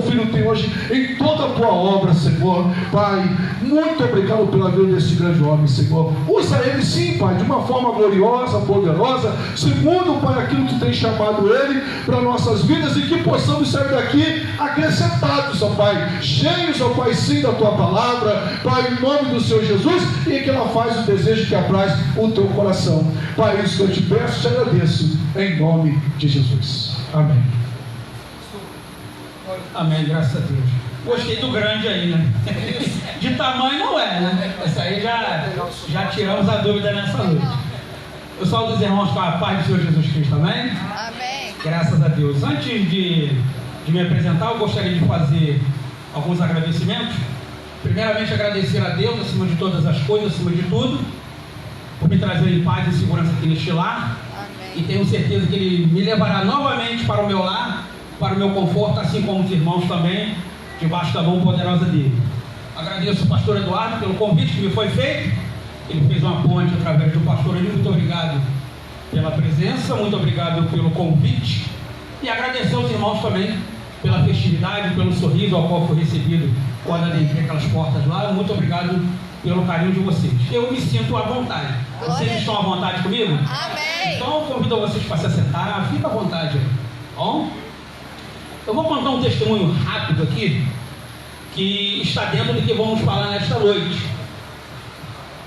filho tem hoje em toda a tua obra, Senhor. Pai, muito obrigado pela vida desse grande homem, Senhor. Usa ele sim, Pai, de uma forma gloriosa, poderosa, segundo, Pai, aquilo que tu tem chamado ele para nossas vidas, e que possamos sair daqui acrescentados, ó Pai, cheios, ó Pai, sim, da tua palavra, Pai, em nome do Senhor Jesus, e que ela faz o desejo que apraz o teu coração. Pai, isso que eu te peço, te agradeço, em nome de Jesus. Amém. Amém, graças a Deus. Gostei do grande aí, né? De tamanho não é, né? Essa aí já tiramos a dúvida nessa noite. Eu saúdo os irmãos com a paz do Senhor Jesus Cristo, amém? Amém. Graças a Deus. Antes de me apresentar, eu gostaria de fazer alguns agradecimentos. Primeiramente, agradecer a Deus, acima de todas as coisas, acima de tudo, por me trazer em paz e segurança aqui neste lar. Amém. E tenho certeza que Ele me levará novamente para o meu lar, para o meu conforto, assim como os irmãos também, debaixo da mão poderosa dele. Agradeço ao pastor Eduardo pelo convite que me foi feito. Ele fez uma ponte através do pastor Eli. Muito obrigado pela presença, muito obrigado pelo convite. E agradecer aos irmãos também pela festividade, pelo sorriso ao qual fui recebido quando adentrei aquelas portas lá. Muito obrigado pelo carinho de vocês. Eu me sinto à vontade. Vocês estão à vontade comigo? Amém. Então eu convido vocês para se assentar. Fica à vontade aí. Bom? Eu vou contar um testemunho rápido aqui, que está dentro do que vamos falar nesta noite.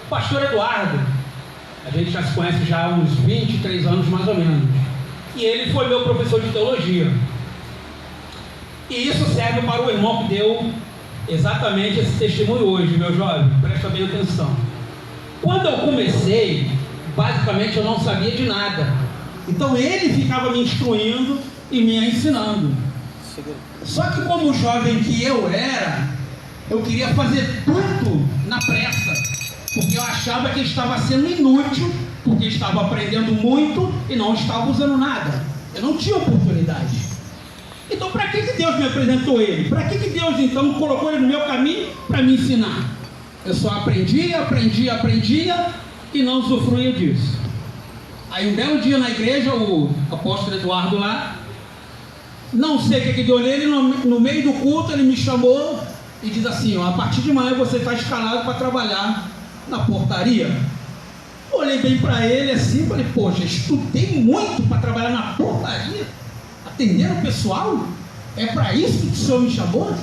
O pastor Eduardo, a gente já se conhece já há uns 23 anos mais ou menos, e ele foi meu professor de teologia. E isso serve para o irmão que deu exatamente esse testemunho hoje, meu jovem, presta bem atenção. Quando eu comecei, basicamente eu não sabia de nada, então ele ficava me instruindo e me ensinando. Só que como jovem que eu era, eu queria fazer tudo na pressa, porque eu achava que estava sendo inútil, porque estava aprendendo muito e não estava usando nada. Eu não tinha oportunidade. Então para que Deus me apresentou ele? Para que Deus então colocou ele no meu caminho para me ensinar? Eu só aprendia e não usufruía disso. Aí um belo dia na igreja, o apóstolo Eduardo lá, não sei o que deu nele, no meio do culto ele me chamou e diz assim, ó, a partir de amanhã você está escalado para trabalhar na portaria. Olhei bem para ele assim, falei, poxa, estudei muito para trabalhar na portaria, atender o pessoal, é para isso que o Senhor me chamou?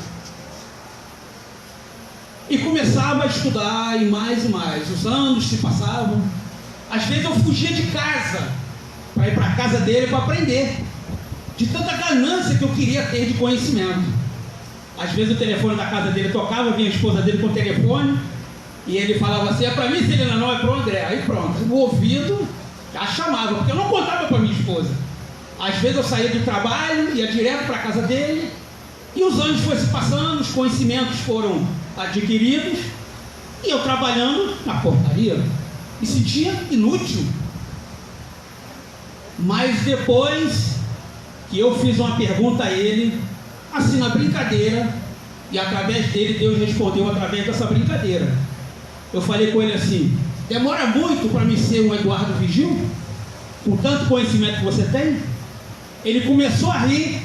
E começava a estudar, e mais, os anos se passavam, às vezes eu fugia de casa, para ir para a casa dele para aprender, de tanta ganância que eu queria ter de conhecimento. Às vezes o telefone da casa dele tocava, vinha a esposa dele com o telefone, e ele falava assim, é para mim, Celina, não, é para o André. Aí pronto, o ouvido já chamava, porque eu não contava para minha esposa. Às vezes eu saía do trabalho, ia direto para a casa dele, e os anos foram se passando, os conhecimentos foram adquiridos, e eu trabalhando na portaria, me sentia inútil. Mas depois que eu fiz uma pergunta a ele, assim na brincadeira, e através dele Deus respondeu através dessa brincadeira. Eu falei com ele assim, demora muito para me ser um Eduardo Vigil? Com tanto conhecimento que você tem? Ele começou a rir,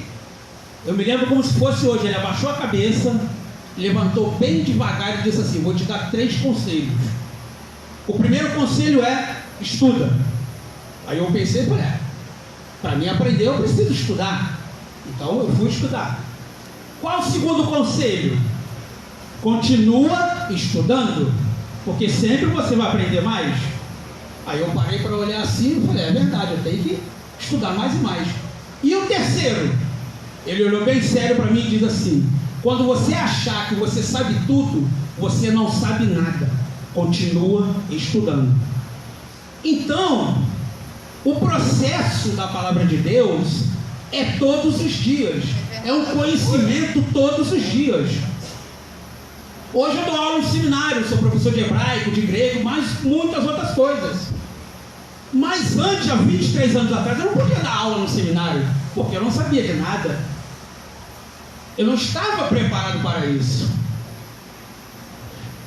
eu me lembro como se fosse hoje, ele abaixou a cabeça, levantou bem devagar e disse assim, vou te dar 3 conselhos. O primeiro conselho é, estuda. Aí eu pensei, para mim aprender eu preciso estudar, então eu fui estudar. Qual o segundo conselho? Continua estudando, porque sempre você vai aprender mais. Aí eu parei para olhar assim e falei, é verdade, eu tenho que estudar mais e mais. E o terceiro? Ele olhou bem sério para mim e diz assim, quando você achar que você sabe tudo, você não sabe nada, continua estudando. Então, o processo da palavra de Deus é todos os dias, é um conhecimento todos os dias. Hoje eu dou aula no seminário, sou professor de hebraico, de grego, mas muitas outras coisas. Mas antes, há 23 anos atrás, eu não podia dar aula no seminário, porque eu não sabia de nada. Eu não estava preparado para isso.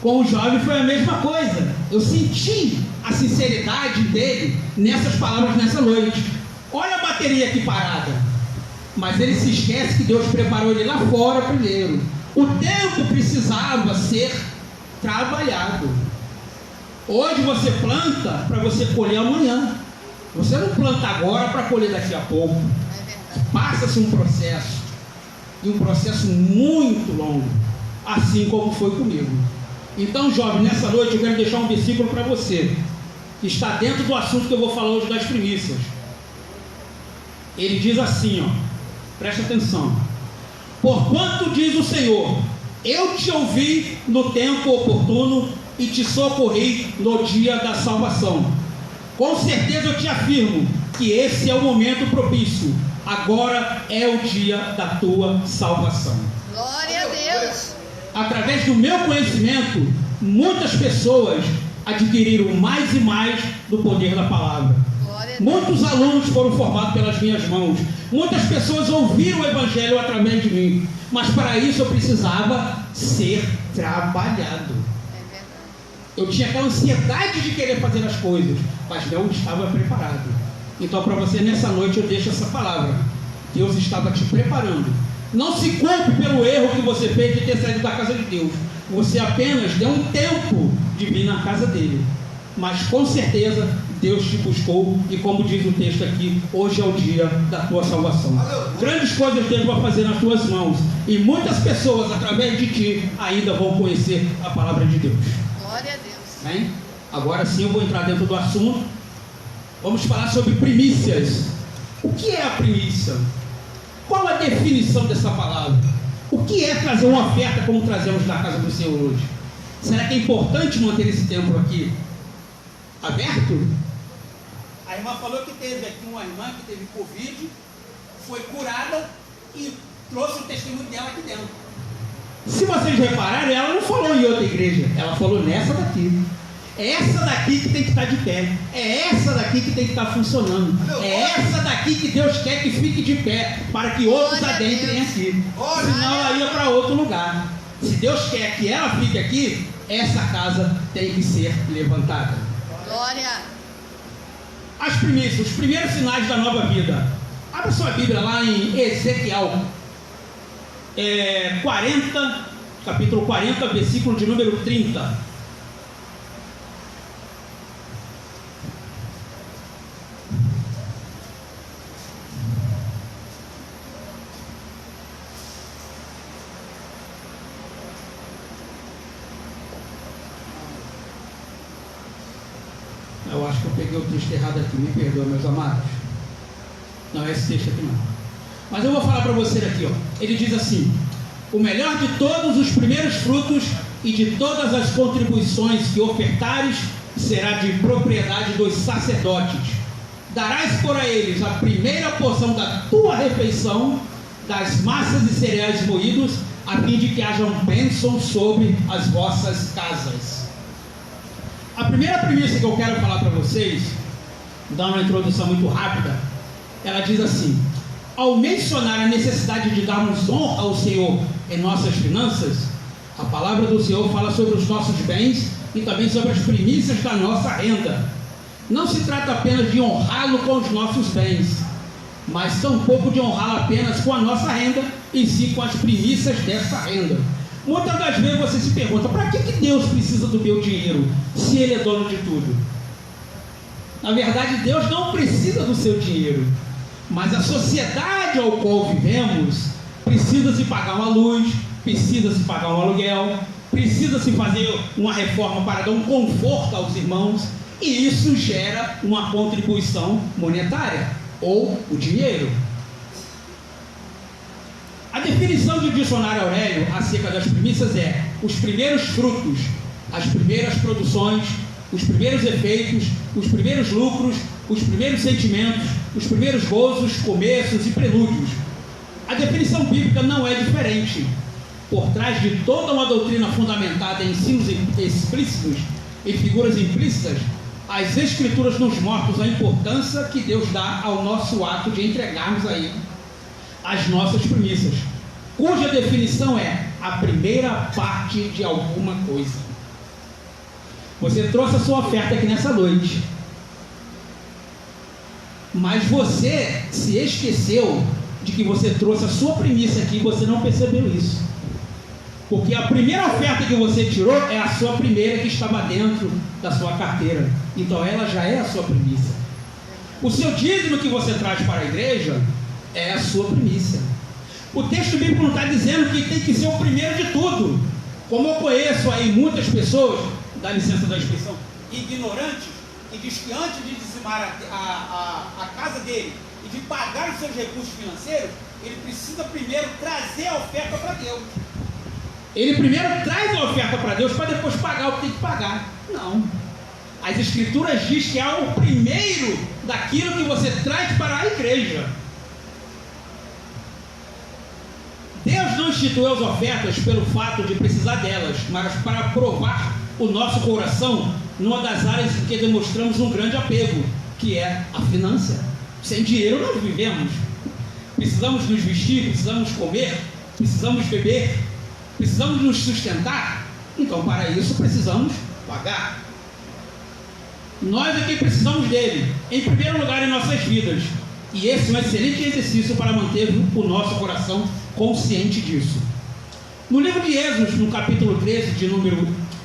Com o jovem foi a mesma coisa. Eu senti a sinceridade dele nessas palavras nessa noite. Olha a bateria aqui parada. Mas ele se esquece que Deus preparou ele lá fora primeiro. O tempo precisava ser trabalhado. Hoje você planta para você colher amanhã. Você não planta agora para colher daqui a pouco. Passa-se um processo, e um processo muito longo, assim como foi comigo. Então, jovem, nessa noite eu quero deixar um versículo para você, que está dentro do assunto que eu vou falar hoje das primícias. Ele diz assim, ó, presta atenção: porquanto diz o Senhor, eu te ouvi no tempo oportuno e te socorri no dia da salvação. Com certeza eu te afirmo que esse é o momento propício. Agora é o dia da tua salvação. Glória a Deus. Através do meu conhecimento, muitas pessoas adquiriram mais e mais do poder da palavra. Muitos alunos foram formados pelas minhas mãos. Muitas pessoas ouviram o Evangelho através de mim. Mas para isso eu precisava ser trabalhado. Eu tinha aquela ansiedade de querer fazer as coisas, mas não estava preparado. Então, para você nessa noite eu deixo essa palavra. Deus estava te preparando. Não se culpe pelo erro que você fez de ter saído da casa de Deus. Você apenas deu um tempo de vir na casa dele. Mas com certeza Deus te buscou, e como diz o texto aqui, hoje é o dia da tua salvação. Grandes coisas Deus vai fazer nas tuas mãos, e muitas pessoas através de ti ainda vão conhecer a palavra de Deus. Glória a Deus. Bem, agora sim eu vou entrar dentro do assunto. Vamos falar sobre primícias. O que é a primícia? Qual a definição dessa palavra? O que é trazer uma oferta como trazemos na casa do Senhor hoje? Será que é importante manter esse templo aqui aberto? A irmã falou que teve aqui uma irmã que teve Covid, foi curada e trouxe o testemunho dela aqui dentro. Se vocês repararem, ela não falou em outra igreja, ela falou nessa daqui. É essa daqui que tem que estar de pé. É essa daqui que tem que estar funcionando. É essa daqui que Deus quer que fique de pé, para que outros adentrem aqui. Senão ela ia para outro lugar. Se Deus quer que ela fique aqui, essa casa tem que ser levantada. Glória. As primícias, os primeiros sinais da nova vida. Abra sua Bíblia lá em Ezequiel 40, capítulo 40, versículo de número 30. Eu acho que eu peguei o texto errado aqui, me perdoa, meus amados. Não é esse texto aqui não. Mas eu vou falar para você aqui, ó. Ele diz assim: o melhor de todos os primeiros frutos e de todas as contribuições que ofertares será de propriedade dos sacerdotes. Darás por a eles a primeira porção da tua refeição, das massas e cereais moídos, a fim de que hajam bênção sobre as vossas casas. A primeira premissa que eu quero falar para vocês, dar uma introdução muito rápida, ela diz assim: ao mencionar a necessidade de darmos honra ao Senhor em nossas finanças, a palavra do Senhor fala sobre os nossos bens e também sobre as primícias da nossa renda. Não se trata apenas de honrá-lo com os nossos bens, mas tampouco de honrá-lo apenas com a nossa renda, e sim com as primícias dessa renda. Muitas das vezes você se pergunta: para que Deus precisa do meu dinheiro, se Ele é dono de tudo? Na verdade, Deus não precisa do seu dinheiro, mas a sociedade ao qual vivemos precisa se pagar uma luz, precisa se pagar um aluguel, precisa se fazer uma reforma para dar um conforto aos irmãos, e isso gera uma contribuição monetária, ou o dinheiro. A definição do dicionário Aurélio acerca das primícias é: os primeiros frutos, as primeiras produções, os primeiros efeitos, os primeiros lucros, os primeiros sentimentos, os primeiros gozos, começos e prelúdios. A definição bíblica não é diferente. Por trás de toda uma doutrina fundamentada em ensinos explícitos e figuras implícitas, as Escrituras nos mostram a importância que Deus dá ao nosso ato de entregarmos a Ele as nossas primícias, cuja definição é a primeira parte de alguma coisa. Você trouxe a sua oferta aqui nessa noite, mas você se esqueceu de que você trouxe a sua primícia aqui e você não percebeu isso. Porque a primeira oferta que você tirou é a sua primeira que estava dentro da sua carteira. Então ela já é a sua primícia. O seu dízimo que você traz para a igreja é a sua primícia. O texto bíblico não está dizendo que tem que ser o primeiro de tudo. Como eu conheço aí muitas pessoas, dá licença da expressão, ignorantes, que diz que antes de dizimar a casa dele e de pagar os seus recursos financeiros, ele precisa primeiro trazer a oferta para Deus. Ele primeiro traz a oferta para Deus para depois pagar o que tem que pagar. Não. As Escrituras dizem que é o primeiro daquilo que você traz para a igreja. Deus não instituiu as ofertas pelo fato de precisar delas, mas para provar o nosso coração numa das áreas em que demonstramos um grande apego, que é a finança. Sem dinheiro nós vivemos. Precisamos nos vestir, precisamos comer, precisamos beber, precisamos nos sustentar. Então, para isso, precisamos pagar. Nós aqui precisamos dele, em primeiro lugar, em nossas vidas. E esse é um excelente exercício para manter o nosso coração consciente disso. No livro de Êxodo, no capítulo 13,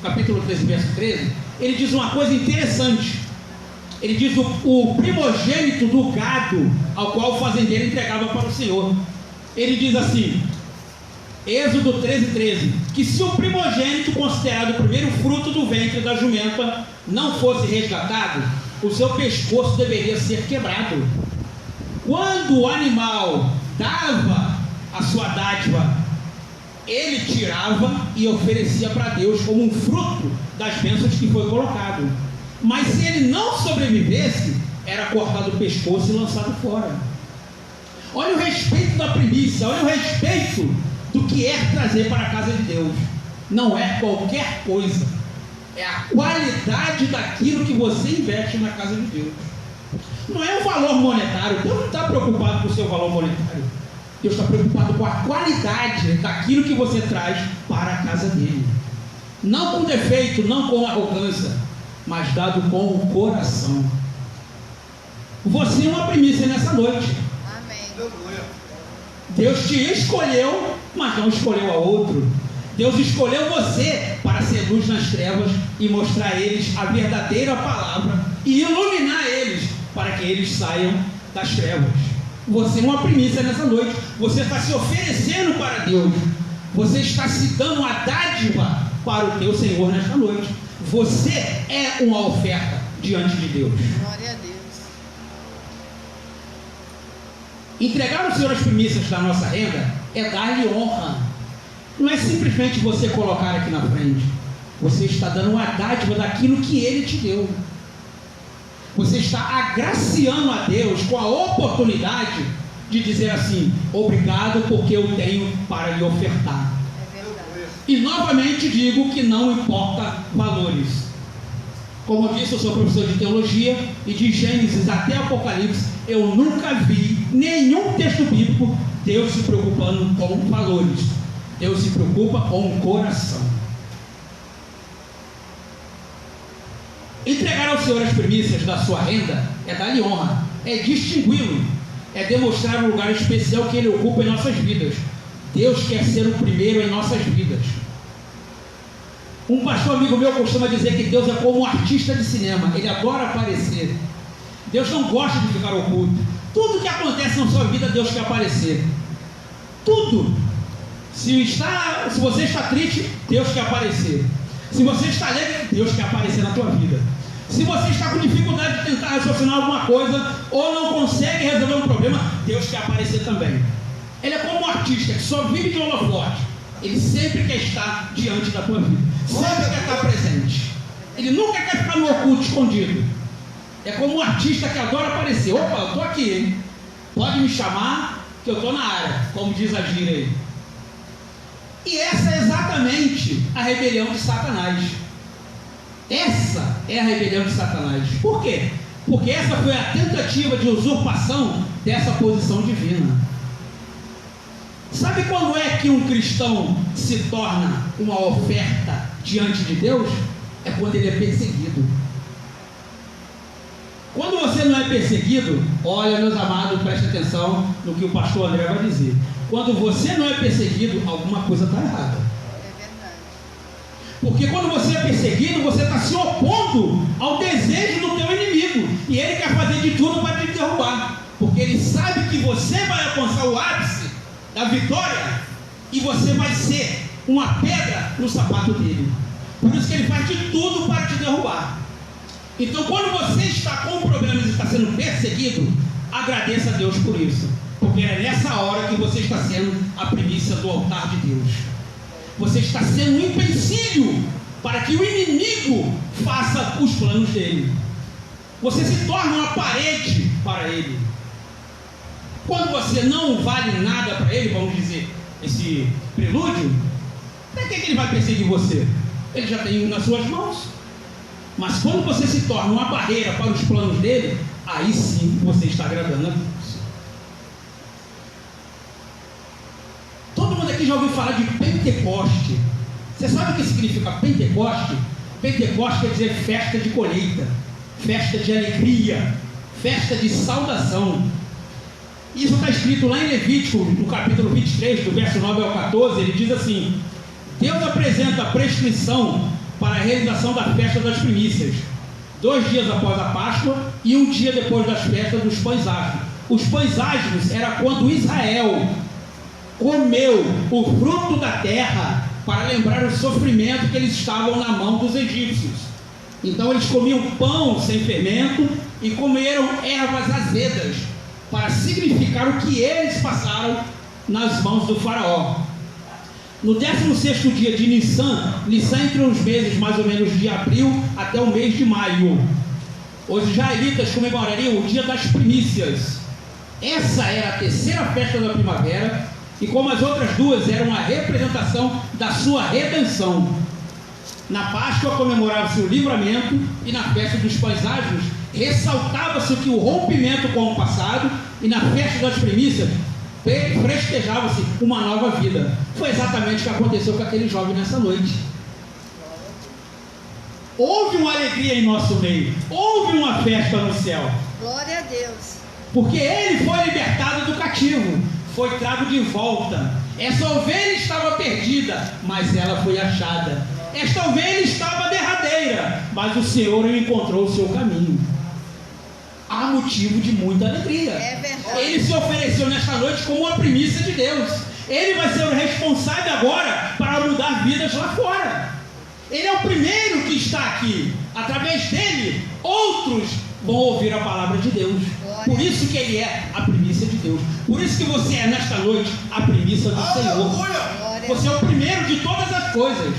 capítulo 13, verso 13, ele diz uma coisa interessante. Ele diz o primogênito do gado ao qual o fazendeiro entregava para o Senhor. Ele diz assim, Êxodo 13, que se o primogênito considerado o primeiro fruto do ventre da jumenta não fosse resgatado, o seu pescoço deveria ser quebrado. Quando o animal dava a sua dádiva, ele tirava e oferecia para Deus como um fruto das bênçãos que foi colocado. Mas se ele não sobrevivesse, era cortado o pescoço e lançado fora. Olha o respeito da primícia, olha o respeito do que é trazer para a casa de Deus. Não é qualquer coisa, é a qualidade daquilo que você investe na casa de Deus. Não é o valor monetário. Deus não está preocupado com o seu valor monetário. Deus está preocupado com a qualidade daquilo que você traz para a casa dele. Não com defeito, não com arrogância, mas dado com o coração. Você é uma primícia nessa noite. Amém. Deus te escolheu, mas não escolheu a outro. Deus escolheu você para ser luz nas trevas e mostrar a eles a verdadeira palavra e iluminar eles para que eles saiam das trevas. Você é uma primícia nessa noite. Você está se oferecendo para Deus. Você está se dando uma dádiva para o teu Senhor nesta noite. Você é uma oferta diante de Deus. Glória a Deus. Entregar ao Senhor as primícias da nossa renda é dar-lhe honra. Não é simplesmente você colocar aqui na frente. Você está dando uma dádiva daquilo que Ele te deu. Você está agraciando a Deus com a oportunidade de dizer assim: obrigado porque eu tenho para lhe ofertar. É verdade. E novamente digo que não importa valores. Como eu disse, eu sou professor de teologia e de Gênesis até Apocalipse eu nunca vi nenhum texto bíblico Deus se preocupando com valores. Deus se preocupa com o coração. Entregar ao Senhor as primícias da sua renda é dar-lhe honra, é distingui-lo, é demonstrar o lugar especial que Ele ocupa em nossas vidas. Deus quer ser o primeiro em nossas vidas. Um pastor amigo meu costuma dizer que Deus é como um artista de cinema, Ele adora aparecer. Deus não gosta de ficar oculto. Tudo que acontece na sua vida, Deus quer aparecer. Tudo. Se você está triste, Deus quer aparecer. Se você está alegre, Deus quer aparecer na tua vida. Se você está com dificuldade de tentar raciocinar alguma coisa ou não consegue resolver um problema, Deus quer aparecer também. Ele é como um artista que só vive de holofote. Ele sempre quer estar diante da tua vida, sempre quer estar presente. Ele nunca quer ficar no oculto, escondido. É como um artista que adora aparecer. Opa, eu estou aqui, hein? Pode me chamar que eu estou na área, como diz a gíria aí. E essa é exatamente a rebelião de Satanás. Essa é a rebelião de Satanás. Por quê? Porque essa foi a tentativa de usurpação dessa posição divina. Sabe quando é que um cristão se torna uma oferta diante de Deus? É quando ele é perseguido. Quando você não é perseguido, olha, meus amados, preste atenção no que o pastor André vai dizer. Quando você não é perseguido, alguma coisa está errada. É verdade. Porque quando você é perseguido, você está se opondo ao desejo do teu inimigo. E ele quer fazer de tudo para te derrubar. Porque ele sabe que você vai alcançar o ápice da vitória e você vai ser uma pedra no sapato dele. Por isso que ele faz de tudo para te derrubar. Então, quando você está com problemas e está sendo perseguido, agradeça a Deus por isso. Porque é nessa hora que você está sendo a primícia do altar de Deus. Você está sendo um empecilho para que o inimigo faça os planos dele. Você se torna uma parede para ele. Quando você não vale nada para ele, vamos dizer, esse prelúdio, para que ele vai perseguir você? Ele já tem nas suas mãos. Mas quando você se torna uma barreira para os planos dele, aí sim você está agradando a Deus. Todo mundo aqui já ouviu falar de Pentecoste. Você sabe o que significa Pentecoste? Pentecoste quer dizer festa de colheita, festa de alegria, festa de saudação. Isso está escrito lá em Levítico, no capítulo 23, do verso 9 ao 14, ele diz assim: Deus apresenta a prescrição para a realização da festa das primícias, 2 dias após a Páscoa e 1 dia depois das festas dos pães asmos. Os pães asmos era quando Israel comeu o fruto da terra para lembrar o sofrimento que eles estavam na mão dos egípcios. Então eles comiam pão sem fermento e comeram ervas azedas para significar o que eles passaram nas mãos do faraó. No 16º dia de Nissan entre os meses mais ou menos de abril até o mês de maio, os israelitas comemorariam o dia das primícias. Essa era a terceira festa da primavera, e como as outras duas eram a representação da sua redenção. Na Páscoa comemorava-se o livramento, e na festa dos pães asmos ressaltava-se que o rompimento com o passado, e na festa das primícias festejava-se uma nova vida. Foi exatamente o que aconteceu com aquele jovem nessa noite. Houve uma alegria em nosso meio, houve uma festa no céu. Glória a Deus. Porque ele foi libertado do cativo, foi trago de volta. Essa ovelha estava perdida, mas ela foi achada. Esta ovelha estava derradeira, mas o Senhor encontrou o seu caminho. Há motivo de muita alegria. É verdade. Ele se ofereceu nesta noite como uma primícia de Deus. Ele vai ser o responsável agora para mudar vidas lá fora. Ele é o primeiro que está aqui. Através dele, outros vão ouvir a palavra de Deus. Por isso que ele é a primícia de Deus. Por isso que você é nesta noite a primícia do Senhor. Você é o primeiro de todas as coisas.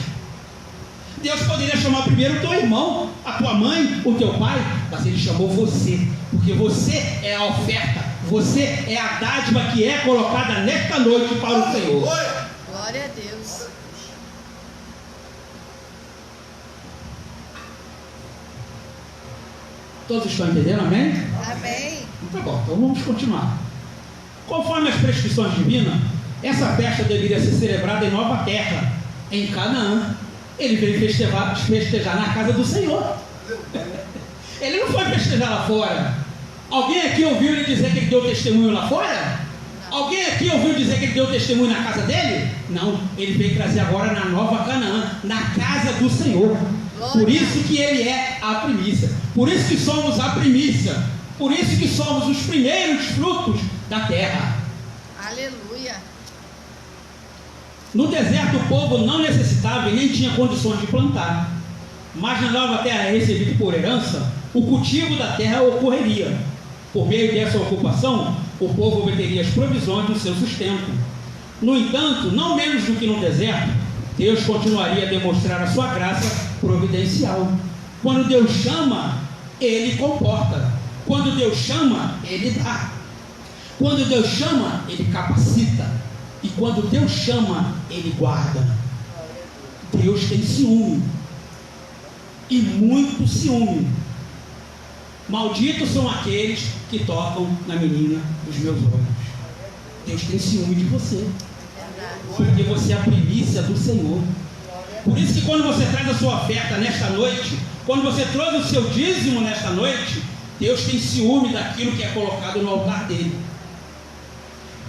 Deus poderia chamar primeiro o teu irmão, a tua mãe, o teu pai, mas ele chamou você, porque você é a oferta, você é a dádiva que é colocada nesta noite para o Senhor. Glória a Deus. Todos estão entendendo, amém? Amém. Tá bom, então vamos continuar. Conforme as prescrições divinas, essa festa deveria ser celebrada em Nova Terra, em Canaã. Ele veio festejar na casa do Senhor. Ele não foi festejar lá fora. Alguém aqui ouviu ele dizer que ele deu testemunho lá fora? Alguém aqui ouviu dizer que ele deu testemunho na casa dele? Não, ele veio trazer agora na Nova Canaã, na casa do Senhor. Por isso que ele é a primícia. Por isso que somos a primícia. Por isso que somos os primeiros frutos da terra. Aleluia. No deserto o povo não necessitava e nem tinha condições de plantar. Mas na nova terra recebida por herança, o cultivo da terra ocorreria. Por meio dessa ocupação, o povo obteria as provisões do seu sustento. No entanto, não menos do que no deserto, Deus continuaria a demonstrar a sua graça providencial. Quando Deus chama, Ele comporta. Quando Deus chama, Ele dá. Quando Deus chama, Ele capacita. E quando Deus chama, Ele guarda. Deus tem ciúme. E muito ciúme. Malditos são aqueles que tocam na menina dos meus olhos. Deus tem ciúme de você. Porque você é a primícia do Senhor. Por isso que quando você traz a sua oferta nesta noite, quando você trouxe o seu dízimo nesta noite, Deus tem ciúme daquilo que é colocado no altar dele.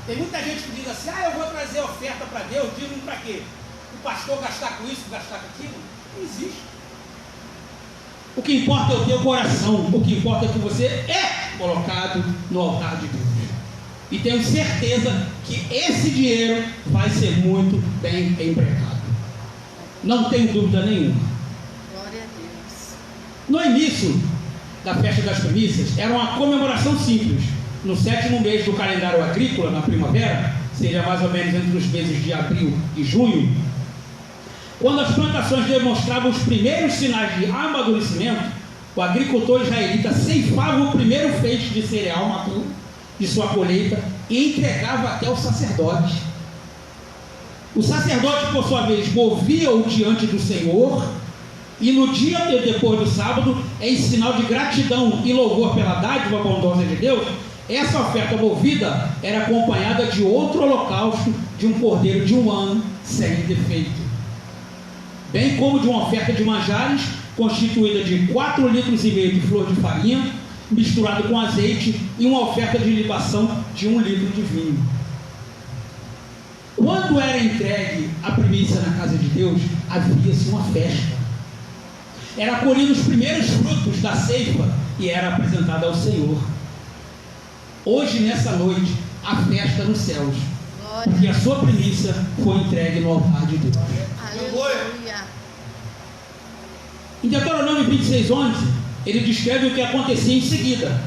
Tem muita gente que diz assim: eu vou trazer oferta para Deus. Digo para quê? O pastor gastar com isso, gastar com aquilo? Não existe. O que importa é o teu coração. O que importa é que você é colocado no altar de Deus. E tenho certeza que esse dinheiro vai ser muito bem empregado. Não tenho dúvida nenhuma. Glória a Deus. No início da festa das primícias, era uma comemoração simples. No 7º mês do calendário agrícola, na primavera, seria mais ou menos entre os meses de abril e junho, quando as plantações demonstravam os primeiros sinais de amadurecimento, o agricultor israelita ceifava o primeiro feixe de cereal maduro de sua colheita e entregava até o sacerdote. O sacerdote, por sua vez, movia-o diante do Senhor, e no dia depois do sábado, em sinal de gratidão e louvor pela dádiva bondosa de Deus, essa oferta movida era acompanhada de outro holocausto de um cordeiro de 1 ano sem defeito, bem como de uma oferta de manjares constituída de 4,5 litros de flor de farinha misturado com azeite e uma oferta de libação de 1 litro de vinho. Quando era entregue a primícia na casa de Deus, havia-se uma festa. Era colhido os primeiros frutos da ceifa e era apresentada ao Senhor. Hoje, nessa noite, a festa nos céus, Glória. porque a sua primícia foi entregue no altar de Deus. Aleluia. Em Deuteronômio 26:11, ele descreve o que acontecia em seguida.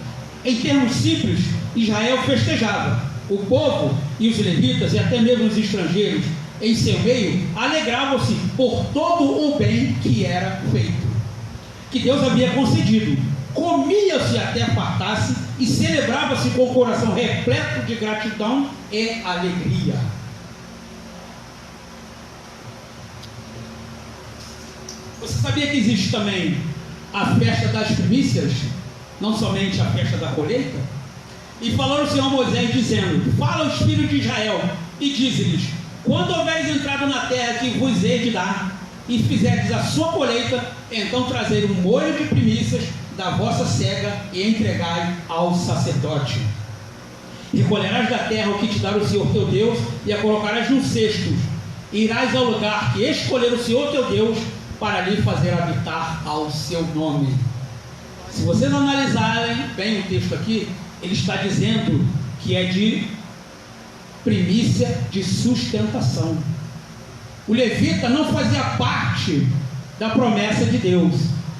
Em termos simples, Israel festejava. O povo e os levitas, e até mesmo os estrangeiros em seu meio, alegravam-se por todo o bem que era feito, que Deus havia concedido. Comia-se até fartar-se e celebrava-se com o coração repleto de gratidão e alegria. Você sabia que existe também a festa das primícias, não somente a festa da colheita? E falou o Senhor a Moisés, dizendo: fala aos filhos de Israel e dize-lhes: quando houveres entrado na terra que vos hei de dar, e fizerdes a sua colheita, então trazei um molho de primícias da vossa cega e entregai ao sacerdote. Recolherás da terra o que te dar o Senhor teu Deus, e a colocarás num cesto. Irás ao lugar que escolher o Senhor teu Deus, para lhe fazer habitar ao seu nome. Se vocês analisarem bem o texto aqui, ele está dizendo que é de primícia de sustentação. O levita não fazia parte da promessa de Deus,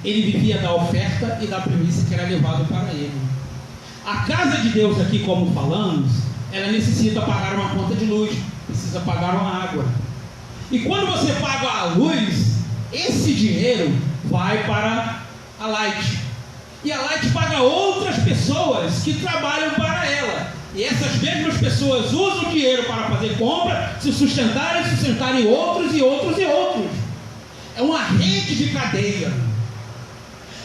ele vivia da oferta e da primícia que era levado para ele. A casa de Deus aqui, como falamos, ela necessita pagar uma conta de luz, precisa pagar uma água. E quando você paga a luz, esse dinheiro vai para a Light. E a Light paga outras pessoas que trabalham para ela. E essas mesmas pessoas usam o dinheiro para fazer compra, se sustentarem outros e outros e outros. É uma rede de cadeia.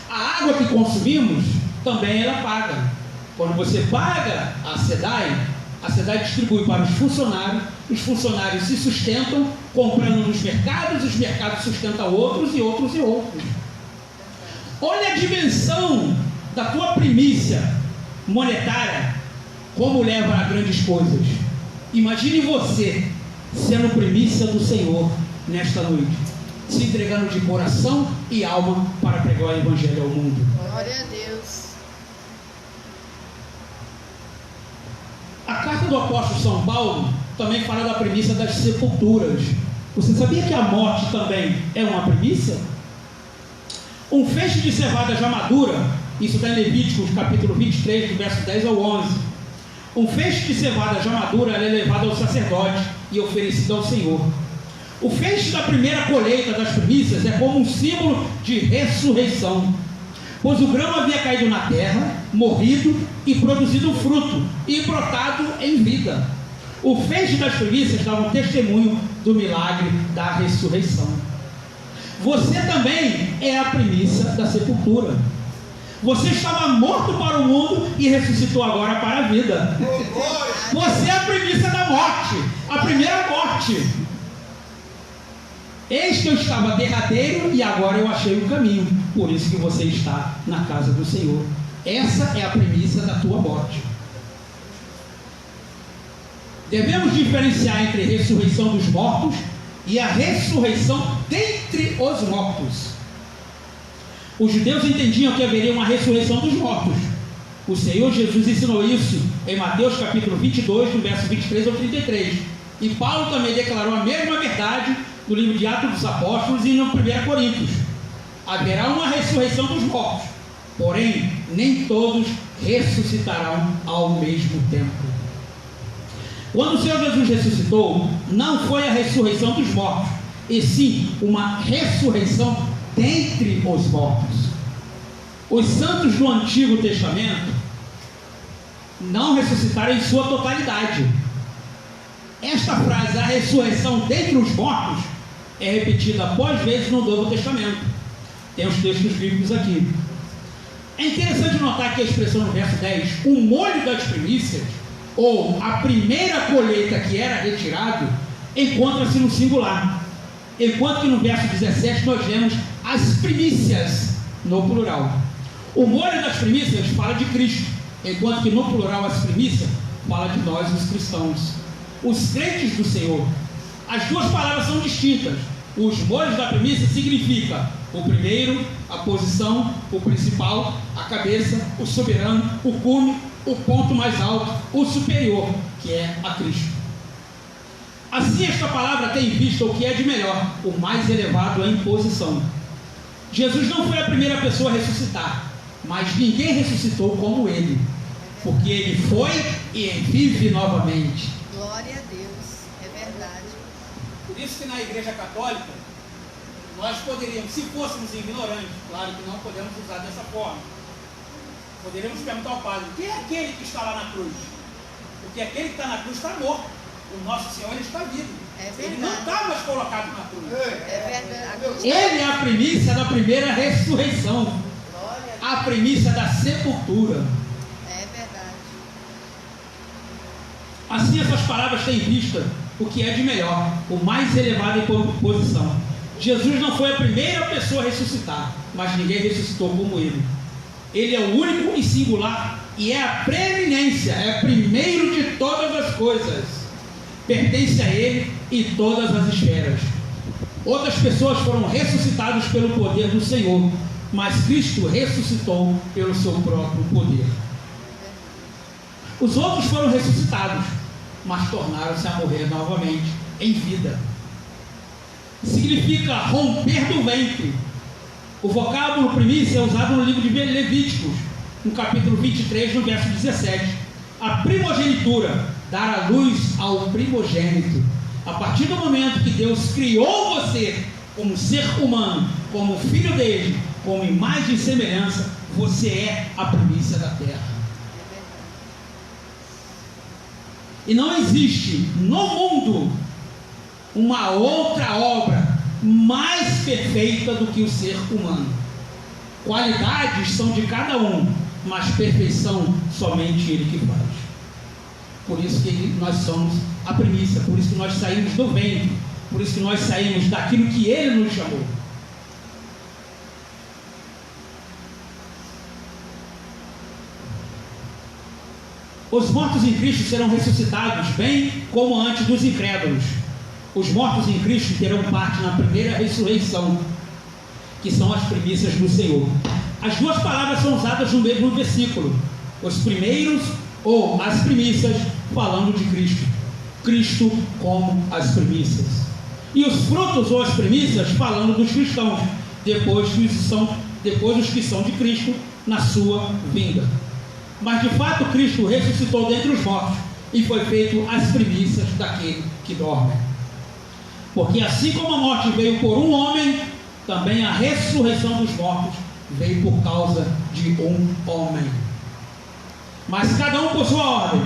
A água que consumimos, também ela paga. Quando você paga a SEDAI distribui para os funcionários se sustentam comprando nos mercados, os mercados sustentam outros e outros e outros. Olha a dimensão da tua primícia monetária, como leva a grandes coisas. Imagine você sendo primícia do Senhor nesta noite, se entregando de coração e alma para pregar o Evangelho ao mundo. Glória a Deus. A carta do apóstolo São Paulo também fala da primícia das sepulturas. Você sabia que a morte também é uma primícia? Um feixe de cevada já madura, isso está em Levíticos capítulo 23, do verso 10 ao 11. Um feixe de cevada já madura é levado ao sacerdote e oferecido ao Senhor. O feixe da primeira colheita das primícias é como um símbolo de ressurreição, pois o grão havia caído na terra, morrido e produzido fruto, e brotado em vida. O feixe das primícias dava um testemunho do milagre da ressurreição. Você também é a primícia da sepultura. Você estava morto para o mundo e ressuscitou agora para a vida. Você é a primícia da morte, a primeira morte. Eis que eu estava derradeiro e agora eu achei o caminho. Por isso que você está na casa do Senhor. Essa é a premissa da tua morte. Devemos diferenciar entre a ressurreição dos mortos e a ressurreição dentre os mortos. Os judeus entendiam que haveria uma ressurreição dos mortos. O Senhor Jesus ensinou isso em Mateus capítulo 22, do verso 23 ao 33. E Paulo também declarou a mesma verdade no livro de Atos dos Apóstolos e no 1 Coríntios. Haverá uma ressurreição dos mortos, porém nem todos ressuscitarão ao mesmo tempo. Quando o Senhor Jesus ressuscitou, não foi a ressurreição dos mortos, e sim uma ressurreição dentre os mortos. Os santos do Antigo Testamento não ressuscitaram em sua totalidade. Esta frase, a ressurreição dentre os mortos, é repetida após vezes no Novo Testamento. Tem os textos bíblicos aqui. É interessante notar que a expressão no verso 10, o molho das primícias, ou a primeira colheita que era retirado, encontra-se no singular, enquanto que no verso 17 nós vemos as primícias no plural. O molho das primícias fala de Cristo, enquanto que no plural as primícias fala de nós, os cristãos, os crentes do Senhor. As duas palavras são distintas. Os molhos da primícia significa o primeiro, a posição, o principal, a cabeça, o soberano, o cume, o ponto mais alto, o superior, que é a Cristo. Assim, esta palavra tem em vista o que é de melhor, o mais elevado em posição. Jesus não foi a primeira pessoa a ressuscitar, mas ninguém ressuscitou como ele, porque ele foi e vive novamente. Glória a Deus, é verdade. Por isso que na Igreja Católica, nós poderíamos, se fôssemos ignorantes, claro que não podemos usar dessa forma, poderíamos perguntar ao padre: quem é aquele que está lá na cruz? Porque aquele que está na cruz está morto. O nosso Senhor, ele está vivo. É verdade. Ele não está mais colocado na cruz. É verdade. Ele é a primícia da primeira ressurreição, Glória a a primícia da sepultura. Deus. É verdade. Assim, essas palavras têm em vista o que é de melhor, o mais elevado em posição. Jesus não foi a primeira pessoa a ressuscitar, mas ninguém ressuscitou como ele. Ele é o único e singular, e é a preeminência, é primeiro de todas as coisas. Pertence a ele e todas as esferas. Outras pessoas foram ressuscitadas pelo poder do Senhor, mas Cristo ressuscitou pelo seu próprio poder. Os outros foram ressuscitados, mas tornaram-se a morrer novamente em vida. Significa romper do ventre. O vocábulo primícia é usado no livro de Levíticos, no capítulo 23, no verso 17. A primogenitura, dar a luz ao primogênito. A partir do momento que Deus criou você como ser humano, como filho dele, como imagem e semelhança, você é a primícia da terra. E não existe no mundo uma outra obra mais perfeita do que o ser humano. Qualidades são de cada um, mas perfeição somente ele que faz. Por isso que nós somos a primícia, por isso que nós saímos do ventre, por isso que nós saímos daquilo que ele nos chamou. Os mortos em Cristo serão ressuscitados, bem como antes dos incrédulos. Os mortos em Cristo terão parte na primeira ressurreição, que são as primícias do Senhor. As duas palavras são usadas no mesmo versículo. Os primeiros ou as primícias, falando de Cristo. Cristo como as primícias. E os frutos ou as primícias, falando dos cristãos, depois os que são de Cristo na sua vinda. Mas de fato Cristo ressuscitou dentre os mortos e foi feito as primícias daquele que dorme. Porque assim como a morte veio por um homem, também a ressurreição dos mortos veio por causa de um homem. Mas cada um por sua ordem.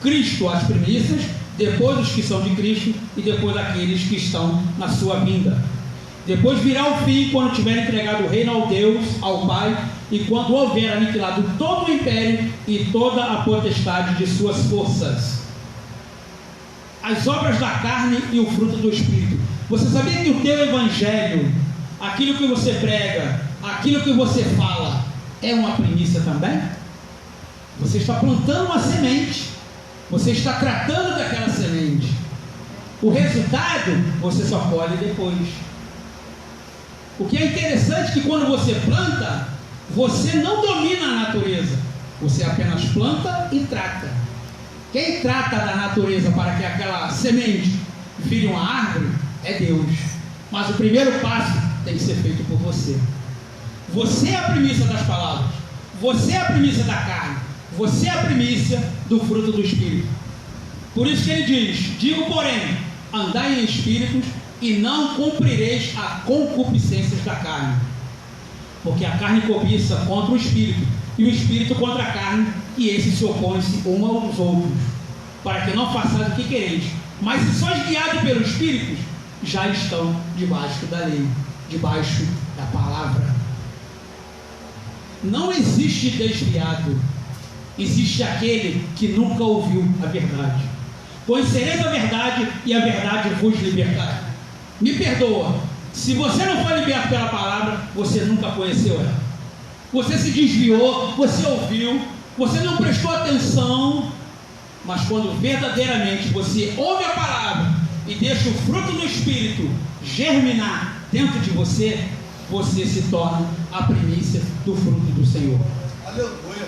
Cristo as primícias, depois os que são de Cristo e depois aqueles que estão na sua vinda. Depois virá o fim, quando tiver entregado o reino ao Deus, ao Pai, e quando houver aniquilado todo o império e toda a potestade de suas forças. As obras da carne e o fruto do Espírito. Você sabia que o teu evangelho, aquilo que você prega, aquilo que você fala, é uma primícia também? Você está plantando uma semente, você está tratando daquela semente. O resultado você só colhe depois. O que é interessante é que quando você planta, você não domina a natureza, você apenas planta e trata. Quem trata da natureza para que aquela semente vire uma árvore é Deus. Mas o primeiro passo tem que ser feito por você. Você é a primícia das palavras, você é a primícia da carne, você é a primícia do fruto do Espírito. Por isso que ele diz: digo, porém, andai em espíritos e não cumprireis a concupiscências da carne. Porque a carne cobiça contra o espírito, e o espírito contra a carne, e esses se opõem-se uns aos outros, para que não façais o que quereis. Mas se sois guiados pelo espírito, já estão debaixo da lei, debaixo da palavra. Não existe desviado, existe aquele que nunca ouviu a verdade. Conhecereis a verdade, e a verdade vos libertará. Me perdoa, se você não foi liberto pela palavra, você nunca conheceu ela. Você se desviou, você ouviu, você não prestou atenção. Mas quando verdadeiramente você ouve a palavra e deixa o fruto do Espírito germinar dentro de você, você se torna a primícia do fruto do Senhor. Aleluia.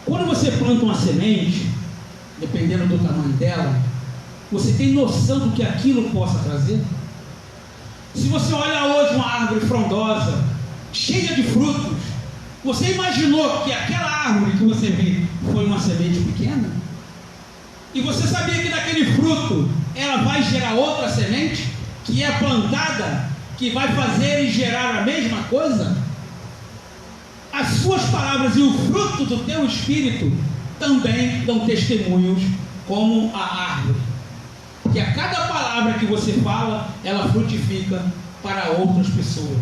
Quando você planta uma semente, dependendo do tamanho dela, você tem noção do que aquilo possa trazer? Se você olha hoje uma árvore frondosa, cheia de frutos, você imaginou que aquela árvore que você viu foi uma semente pequena? E você sabia que daquele fruto ela vai gerar outra semente, que é plantada, que vai fazer e gerar a mesma coisa? As suas palavras e o fruto do teu espírito também dão testemunhos como a árvore. Porque a cada palavra que você fala, ela frutifica para outras pessoas.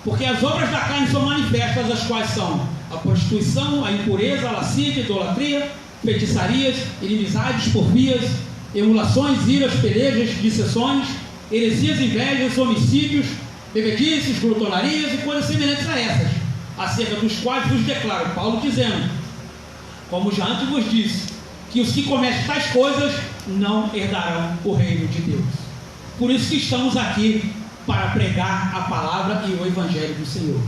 Porque as obras da carne são manifestas, as quais são a prostituição, a impureza, a lascívia, a idolatria, feitiçarias, inimizades, porfias, emulações, iras, pelejas, dissensões, heresias, invejas, homicídios, bebedices, glutonarias e coisas semelhantes a essas, acerca dos quais vos declaro, Paulo dizendo, como já antes vos disse, que os que cometem tais coisas não herdarão o reino de Deus. Por isso que estamos aqui, para pregar a palavra e o evangelho do Senhor.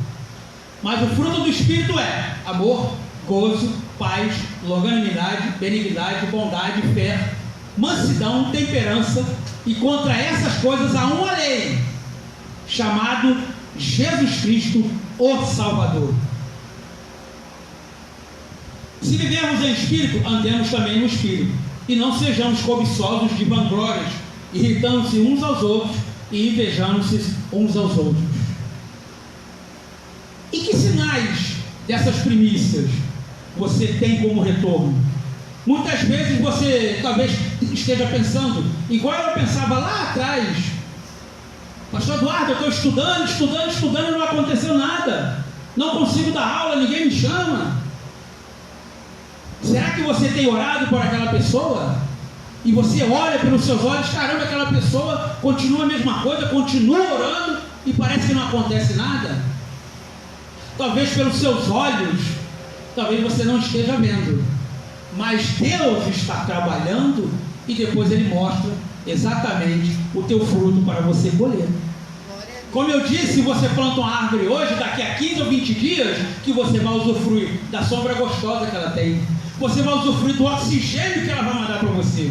Mas o fruto do Espírito é amor, gozo, paz, longanimidade, benignidade, bondade, fé, mansidão, temperança, e contra essas coisas há uma lei, chamado Jesus Cristo, o Salvador. Se vivermos em Espírito, andemos também no Espírito, e não sejamos cobiçosos de vanglórias, irritando-se uns aos outros, e invejando-se uns aos outros. E que sinais dessas primícias você tem como retorno? Muitas vezes você talvez esteja pensando, igual eu pensava lá atrás, pastor Eduardo, eu estou estudando e não aconteceu nada, não consigo dar aula, ninguém me chama. Será que você tem orado por aquela pessoa? E você olha pelos seus olhos, caramba, aquela pessoa continua a mesma coisa, continua orando e parece que não acontece nada? Talvez pelos seus olhos, talvez você não esteja vendo, mas Deus está trabalhando e depois Ele mostra exatamente o teu fruto para você colher. Como eu disse, você planta uma árvore hoje, daqui a 15 ou 20 dias, que você vai usufruir da sombra gostosa que ela tem, você vai usufruir do oxigênio que ela vai mandar para você,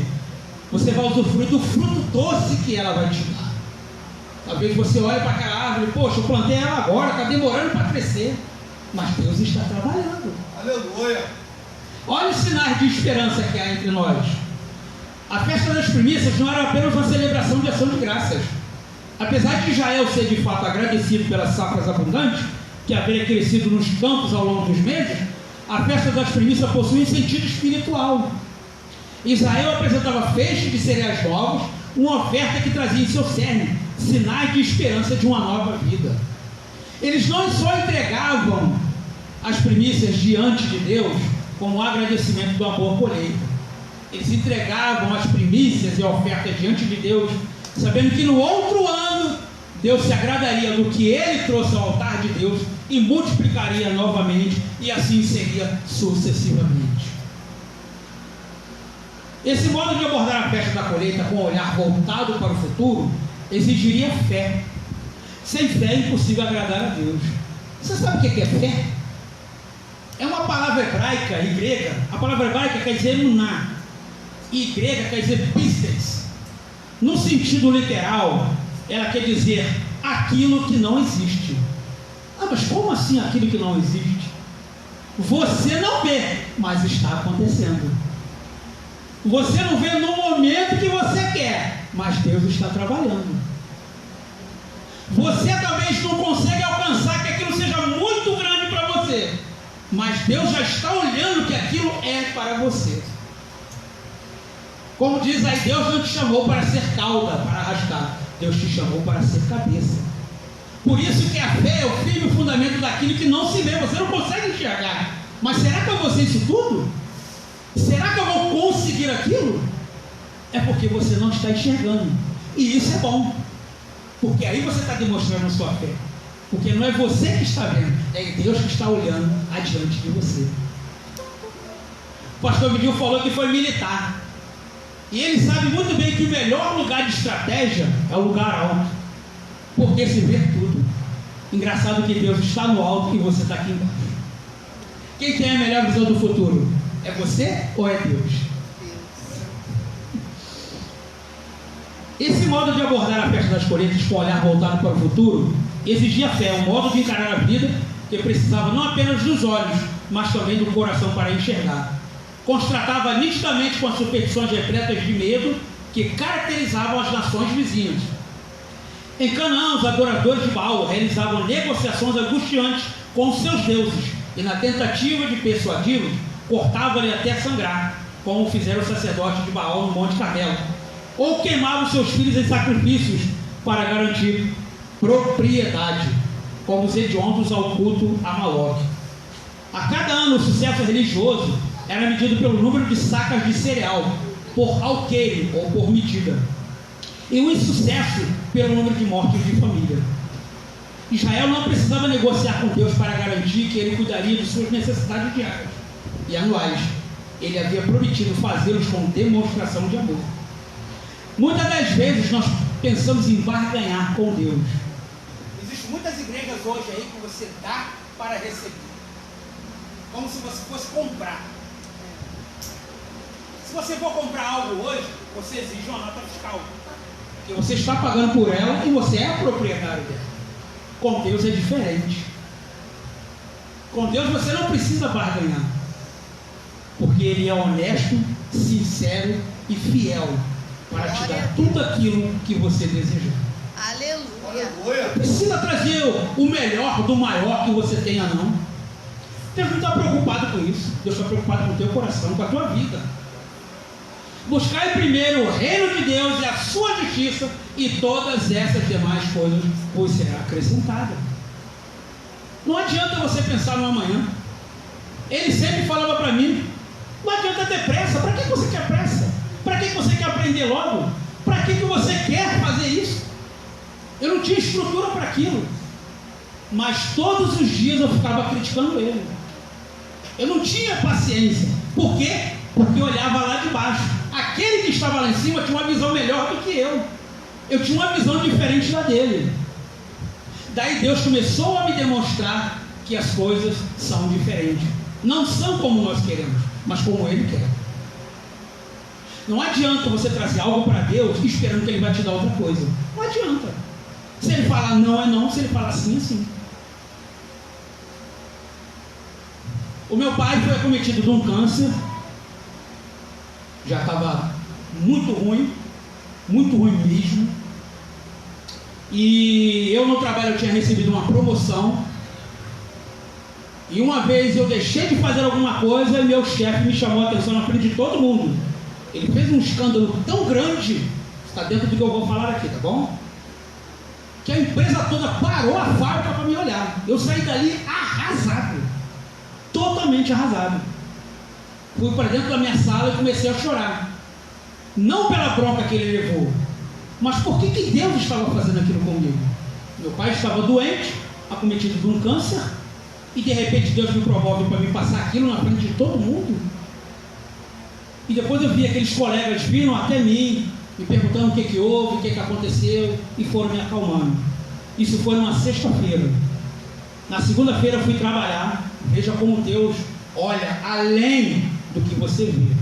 você vai usufruir do fruto doce que ela vai te dar. Talvez você olhe para aquela árvore, poxa, eu plantei ela agora, está demorando para crescer, mas Deus está trabalhando. Aleluia! Olha os sinais de esperança que há entre nós. A festa das primícias não era apenas uma celebração de ação de graças. Apesar de Israel ser de fato agradecido pelas safras abundantes que haveria crescido nos campos ao longo dos meses, a festa das primícias possui um sentido espiritual. Israel apresentava feixes de cereais novos, uma oferta que trazia em seu cerne sinais de esperança de uma nova vida. Eles não só entregavam as primícias diante de Deus como agradecimento do amor colheita, eles entregavam as primícias e a oferta diante de Deus, sabendo que no outro ano Deus se agradaria do que ele trouxe ao altar de Deus e multiplicaria novamente, e assim seria sucessivamente. Esse modo de abordar a festa da colheita com o olhar voltado para o futuro exigiria fé. Sem fé é impossível agradar a Deus. Você sabe o que é fé? É uma palavra hebraica e grega. A palavra hebraica quer dizer emuná, e grega quer dizer pistes. No sentido literal, ela quer dizer aquilo que não existe. Ah, mas como assim aquilo que não existe? Você não vê, mas está acontecendo. Você não vê no momento que você quer, mas Deus está trabalhando. Você talvez não consiga alcançar que aquilo seja muito grande para você, mas Deus já está olhando que aquilo é para você. Como diz aí, Deus não te chamou para ser cauda, para arrastar. Deus te chamou para ser cabeça. Por isso que a fé é o firme fundamento daquilo que não se vê. Você não consegue enxergar. Mas será que eu vou ser isso tudo? Será que eu vou conseguir aquilo? É porque você não está enxergando. E isso é bom. Porque aí você está demonstrando a sua fé. Porque não é você que está vendo, é Deus que está olhando adiante de você. O pastor Vidil falou que foi militar. E ele sabe muito bem que o melhor lugar de estratégia é o lugar alto. Porque se vê tudo. Engraçado que Deus está no alto e você está aqui embaixo. Quem tem a melhor visão do futuro? É você ou é Deus? Esse modo de abordar a festa das colheitas com o olhar voltado para o futuro exigia fé, um modo de encarar a vida que precisava não apenas dos olhos, mas também do coração para enxergar. Contrastava nitidamente com as superstições repletas de medo que caracterizavam as nações vizinhas. Em Canaã, os adoradores de Baal realizavam negociações angustiantes com os seus deuses e, na tentativa de persuadi-los, cortavam-lhe até sangrar, como fizeram os sacerdotes de Baal no Monte Carmelo, ou queimavam seus filhos em sacrifícios para garantir propriedade, como os hediondos ao culto a Moloque. A cada ano, o sucesso religioso era medido pelo número de sacas de cereal, por alqueire ou por medida, e o insucesso pelo número de mortes de família. Israel não precisava negociar com Deus para garantir que ele cuidaria de suas necessidades diárias e anuais. Ele havia prometido fazê-los com demonstração de amor. Muitas das vezes nós pensamos em barganhar com Deus. Existem muitas igrejas hoje aí que você dá para receber, como se você fosse comprar. Se você for comprar algo hoje, você exige uma nota fiscal, porque você está pagando por ela e você é proprietário dela. Com Deus é diferente. Com Deus você não precisa barganhar, porque Ele é honesto, sincero e fiel para te dar tudo aquilo que você deseja. Aleluia. Precisa trazer o melhor do maior que você tenha, não. Deus não está preocupado com isso. Deus está preocupado com o teu coração, com a tua vida. Buscai primeiro o reino de Deus e a sua justiça, e todas essas demais coisas vos serão acrescentadas. Não adianta você pensar no amanhã. Ele sempre falava para mim: não adianta ter pressa. Para que você quer pressa? Para que você quer aprender logo? Para que você quer fazer isso? Eu não tinha estrutura para aquilo, mas todos os dias eu ficava criticando ele. Eu não tinha paciência. Por quê? Porque eu olhava lá de baixo. Aquele que estava lá em cima tinha uma visão melhor do que eu. Eu tinha uma visão diferente da dele. Daí Deus começou a me demonstrar que as coisas são diferentes. Não são como nós queremos, mas como Ele quer. Não adianta você trazer algo para Deus esperando que Ele vai te dar outra coisa. Não adianta. Se Ele falar não, é não. Se Ele falar sim, é sim. O meu pai foi acometido de um câncer. Já estava muito ruim mesmo. E eu no trabalho tinha recebido uma promoção. E uma vez eu deixei de fazer alguma coisa e meu chefe me chamou a atenção na frente de todo mundo. Ele fez um escândalo tão grande, está dentro do que eu vou falar aqui, tá bom? Que a empresa toda parou a fábrica para me olhar. Eu saí dali arrasado, totalmente arrasado. Fui para dentro da minha sala e comecei a chorar. Não pela bronca que ele levou, mas por que Deus estava fazendo aquilo comigo? Meu pai estava doente, acometido de um câncer, e de repente Deus me promove para me passar aquilo na frente de todo mundo. E depois eu vi aqueles colegas viram até mim, me perguntando o que houve, o que aconteceu, e foram me acalmando. Isso foi numa sexta-feira. Na segunda-feira eu fui trabalhar. Veja como Deus olha além do que você vê.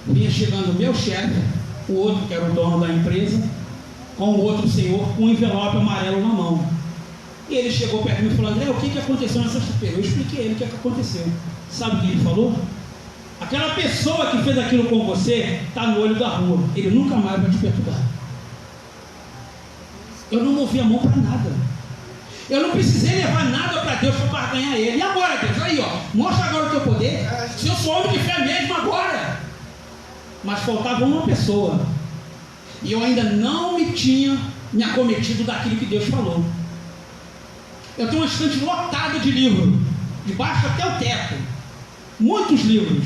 Vinha chegando o meu chefe, o outro que era o dono da empresa, com o outro senhor com um envelope amarelo na mão. E ele chegou perto de mim e falou: André, o que aconteceu na sexta-feira? Eu expliquei a ele o que aconteceu. Sabe o que ele falou? Aquela pessoa que fez aquilo com você está no olho da rua. Ele nunca mais vai te perturbar. Eu não movi a mão para nada. Eu não precisei levar nada para Deus para barganhar ele. E agora, Deus? Aí, ó, mostra agora o teu poder. Se eu sou homem de fé mesmo, agora. Mas faltava uma pessoa. E eu ainda não me tinha me acometido daquilo que Deus falou. Eu tenho uma estante lotada de livros, de baixo até o teto. Muitos livros.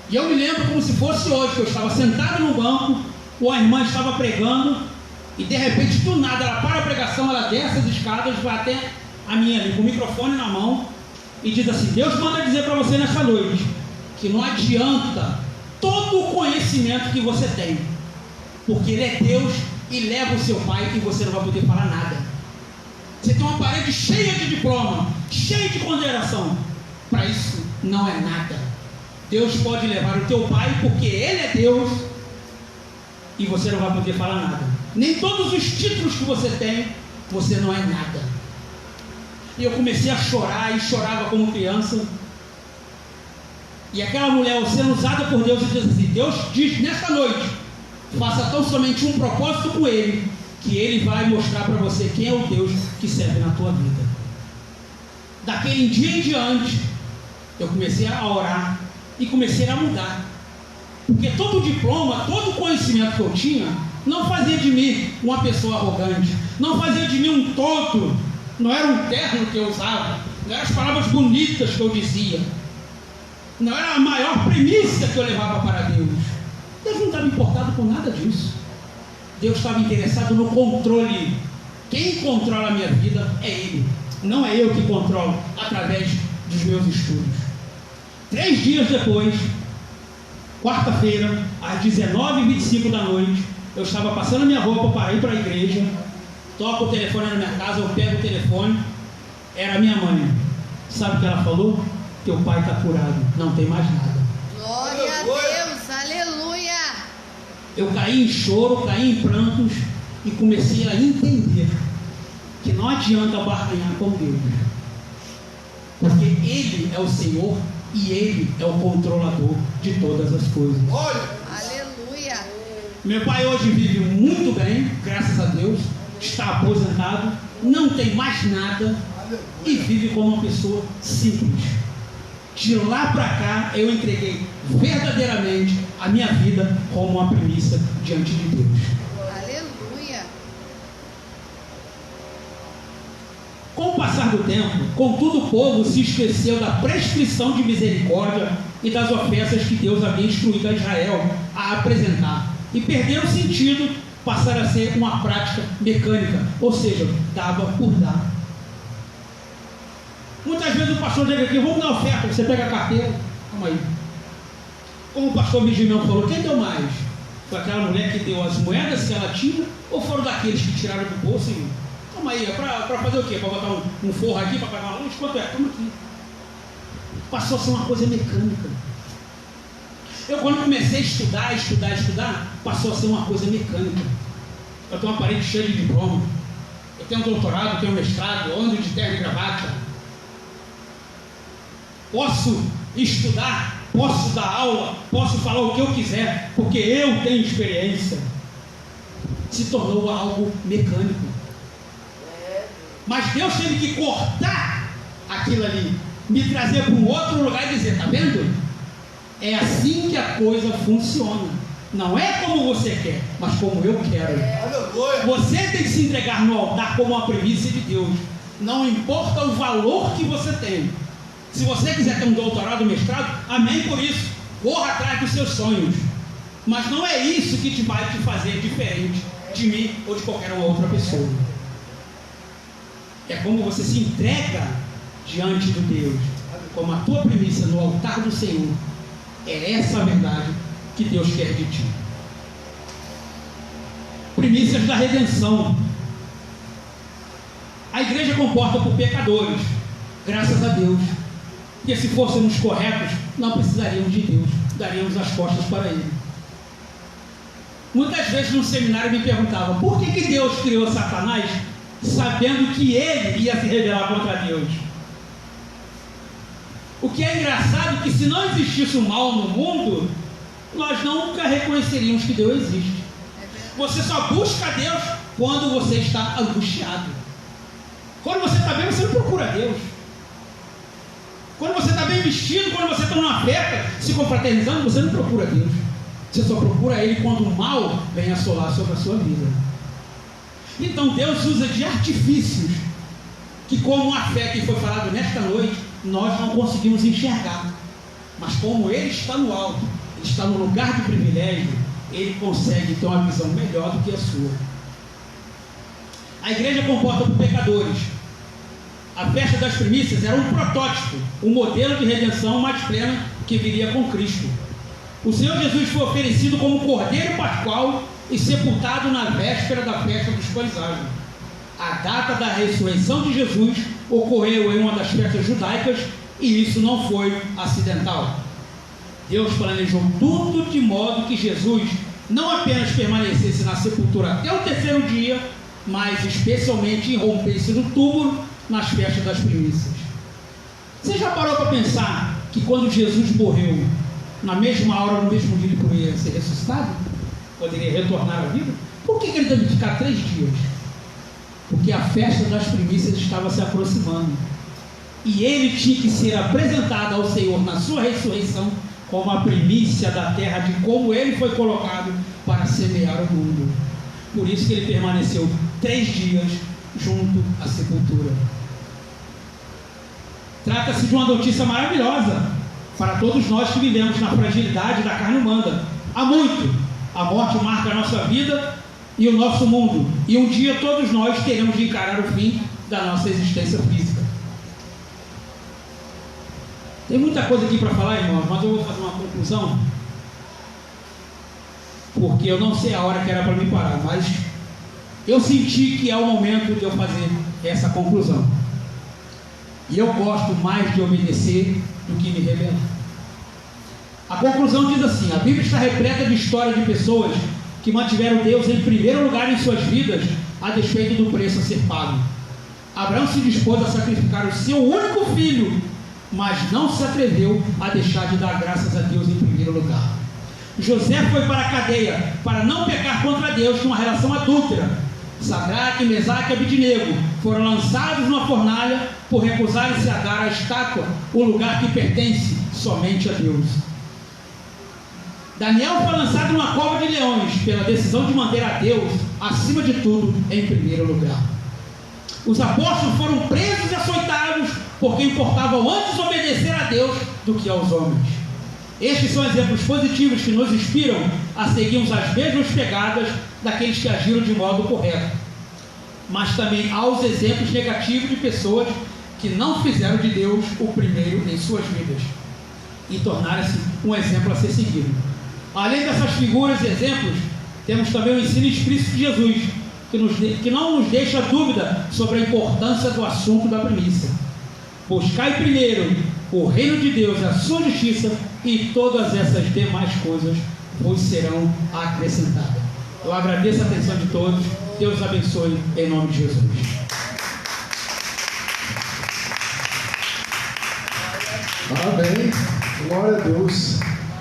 E eu me lembro como se fosse hoje, que eu estava sentado no banco, ou a irmã estava pregando, e de repente, do nada, ela para a pregação, ela desce as escadas, vai até a minha ali, com o microfone na mão, e diz assim: Deus manda dizer para você nesta noite, que não adianta todo o conhecimento que você tem, porque Ele é Deus e leva o seu pai e você não vai poder falar nada. Você tem uma parede cheia de diploma, cheia de consideração. Para isso não é nada. Deus pode levar o teu pai porque Ele é Deus e você não vai poder falar nada. Nem todos os títulos que você tem, você não é nada. E eu comecei a chorar e chorava como criança. E aquela mulher, sendo usada por Deus, diz assim: Deus diz nesta noite, faça tão somente um propósito com Ele, que Ele vai mostrar para você quem é o Deus que serve na tua vida. Daquele dia em diante, eu comecei a orar e comecei a mudar. Porque todo o diploma, todo o conhecimento que eu tinha, não fazia de mim uma pessoa arrogante, não fazia de mim um tonto, não era um terno que eu usava, não eram as palavras bonitas que eu dizia, não era a maior premissa que eu levava para Deus. Deus não estava importado com nada disso. Deus estava interessado no controle. Quem controla a minha vida é Ele, não é eu que controlo através dos meus estudos. 3 dias depois, quarta-feira, às 19h25 da noite, eu estava passando minha roupa para ir para a igreja, toco o telefone na minha casa, eu pego o telefone, era minha mãe. Sabe o que ela falou? Teu pai está curado, não tem mais nada. Glória a Deus, aleluia. Eu caí em choro, caí em prantos e comecei a entender que não adianta barganhar com Deus, porque Ele é o Senhor e Ele é o controlador de todas as coisas. Aleluia. Meu pai hoje vive muito bem, graças a Deus, está aposentado, não tem mais nada e vive como uma pessoa simples. De lá para cá eu entreguei verdadeiramente a minha vida como uma premissa diante de Deus. Aleluia. Com o passar do tempo, contudo, o povo se esqueceu da prescrição de misericórdia e das ofensas que Deus havia instruído a Israel a apresentar, e perderam o sentido, passaram a ser uma prática mecânica, ou seja, dava por dar. Muitas vezes o pastor chega aqui: vamos dar oferta, você pega a carteira, calma aí. Como o pastor Benjamin falou, quem deu mais? Foi aquela mulher que deu as moedas que ela tinha, ou foram daqueles que tiraram do bolso e... Calma aí, é para fazer o quê? Para botar um forro aqui, para pagar uma luz? Quanto é? Toma aqui. Passou a ser uma coisa mecânica. Eu, quando comecei a estudar, passou a ser uma coisa mecânica. Eu tenho uma parede cheia de diploma, eu tenho um doutorado, eu tenho um mestrado, eu ando de terno e gravata. Posso estudar, posso dar aula, posso falar o que eu quiser, porque eu tenho experiência. Se tornou algo mecânico. Mas Deus teve que cortar aquilo ali, me trazer para um outro lugar e dizer: está vendo? É assim que a coisa funciona. Não é como você quer, mas como eu quero. Você tem que se entregar no altar como uma premissa de Deus. Não importa o valor que você tem. Se você quiser ter um doutorado, um mestrado, amém por isso. Corra atrás dos seus sonhos. Mas não é isso que vai te fazer diferente de mim ou de qualquer outra pessoa. É como você se entrega diante de Deus, como a tua primícia no altar do Senhor. É essa a verdade que Deus quer de ti. Primícias da redenção. A igreja é composta por pecadores, graças a Deus, porque se fôssemos corretos, não precisaríamos de Deus, daríamos as costas para Ele. Muitas vezes no seminário me perguntavam, por que Deus criou Satanás, sabendo que ele ia se rebelar contra Deus? O que é engraçado é que se não existisse o mal no mundo, nós nunca reconheceríamos que Deus existe. Você só busca Deus quando você está angustiado. Quando você está bem, você não procura Deus. Quando você está bem vestido, quando você está numa festa, se confraternizando, você não procura Deus. Você só procura Ele quando o mal vem assolar sobre a sua vida. Então Deus usa de artifícios que, como a fé que foi falado nesta noite, nós não conseguimos enxergar. Mas como Ele está no alto, Ele está no lugar de privilégio, Ele consegue ter uma visão melhor do que a sua. A igreja é composta por pecadores. A festa das primícias era um protótipo, um modelo de redenção mais plena que viria com Cristo. O Senhor Jesus foi oferecido como cordeiro pascual e sepultado na véspera da festa dos pães asmos. A data da ressurreição de Jesus ocorreu em uma das festas judaicas e isso não foi acidental. Deus planejou tudo de modo que Jesus não apenas permanecesse na sepultura até o terceiro dia, mas especialmente irrompesse no túmulo nas festas das primícias. Você já parou para pensar que quando Jesus morreu, na mesma hora, no mesmo dia ele poderia ser ressuscitado? Poderia retornar à vida? Por que ele teve que ficar 3 dias? Porque a festa das primícias estava se aproximando. E ele tinha que ser apresentado ao Senhor na sua ressurreição como a primícia da terra de como ele foi colocado para semear o mundo. Por isso que ele permaneceu 3 dias junto à sepultura. Trata-se de uma notícia maravilhosa para todos nós que vivemos na fragilidade da carne humana. Há muito, a morte marca a nossa vida e o nosso mundo, e um dia todos nós teremos de encarar o fim da nossa existência física. Tem muita coisa aqui para falar, irmãos, mas eu vou fazer uma conclusão, porque eu não sei a hora que era para me parar, mas eu senti que é o momento de eu fazer essa conclusão. E eu gosto mais de obedecer do que me rebelar. A conclusão diz assim: a Bíblia está repleta de histórias de pessoas que mantiveram Deus em primeiro lugar em suas vidas, a despeito do preço a ser pago. Abraão se dispôs a sacrificar o seu único filho, mas não se atreveu a deixar de dar graças a Deus em primeiro lugar. José foi para a cadeia para não pecar contra Deus numa relação adúltera. Sadraque, Mesaque e Abidnego foram lançados numa fornalha por recusarem-se a dar à estátua o lugar que pertence somente a Deus. Daniel foi lançado numa cova de leões pela decisão de manter a Deus acima de tudo em primeiro lugar. Os apóstolos foram presos e açoitados porque importava antes obedecer a Deus do que aos homens. Estes são exemplos positivos que nos inspiram a seguirmos as mesmas pegadas daqueles que agiram de modo correto. Mas também há os exemplos negativos de pessoas que não fizeram de Deus o primeiro em suas vidas e tornaram-se um exemplo a ser seguido. Além dessas figuras e exemplos, temos também o ensino explícito de Jesus, que não nos deixa dúvida sobre a importância do assunto da primícia. Buscai primeiro o reino de Deus e a sua justiça, e todas essas demais coisas vos serão acrescentadas. Eu agradeço a atenção de todos. Deus abençoe em nome de Jesus. Amém. Glória a Deus.